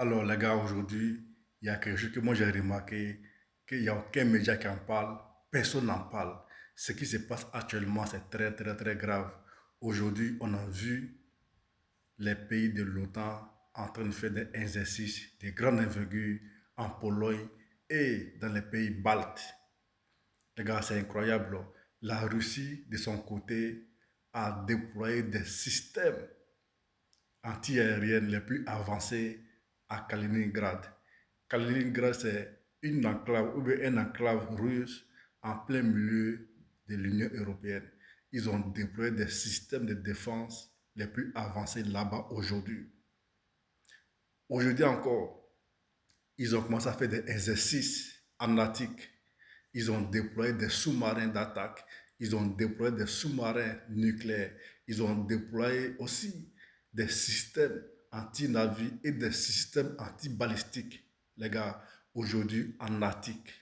Alors, les gars, aujourd'hui, il y a quelque chose que moi j'ai remarqué, qu'il n'y a aucun média qui en parle, personne n'en parle. Ce qui se passe actuellement, c'est très, très, très grave. Aujourd'hui, on a vu les pays de l'OTAN en train de faire des exercices de grande envergure en Pologne et dans les pays baltes. Les gars, c'est incroyable. La Russie, de son côté, a déployé des systèmes antiaériennes les plus avancées à Kaliningrad. Kaliningrad, c'est une enclave ou bien un enclave russe en plein milieu de l'Union européenne. Ils ont déployé des systèmes de défense les plus avancés là-bas aujourd'hui. Aujourd'hui encore, ils ont commencé à faire des exercices en Attique. Ils ont déployé des sous-marins d'attaque. Ils ont déployé des sous-marins nucléaires. Ils ont déployé aussi des systèmes anti-navires et des systèmes anti-balistiques. Les gars, aujourd'hui en Attique,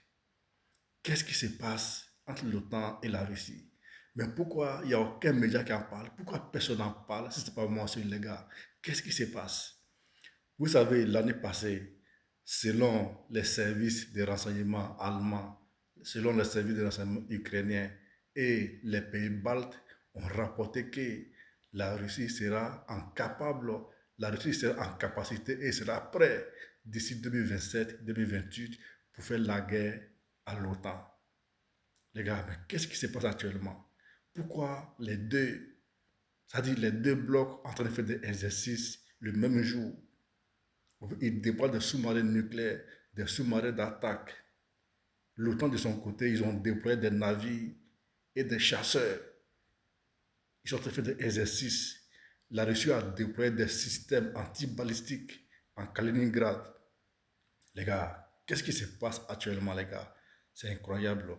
qu'est-ce qui se passe entre l'OTAN et la Russie? Mais pourquoi il n'y a aucun média qui en parle? Pourquoi personne n'en parle si ce n'est pas moi sur les gars? Qu'est-ce qui se passe? Vous savez, l'année passée, selon les services de renseignement allemands, selon les services de renseignement ukrainiens et les pays baltes ont rapporté que la Russie sera incapable, la Russie sera en capacité et sera prête d'ici 2027-2028 pour faire la guerre à l'OTAN. Les gars, mais qu'est-ce qui se passe actuellement? Pourquoi les deux, c'est-à-dire les deux blocs en train de faire des exercices le même jour? Ils déploient des sous-marins nucléaires, des sous-marins d'attaque. L'OTAN de son côté, ils ont déployé des navires et des chasseurs. Ils sont en train de faire des exercices. La Russie a déployé des systèmes anti-balistiques en Kaliningrad. Les gars, qu'est-ce qui se passe actuellement, les gars? C'est incroyable.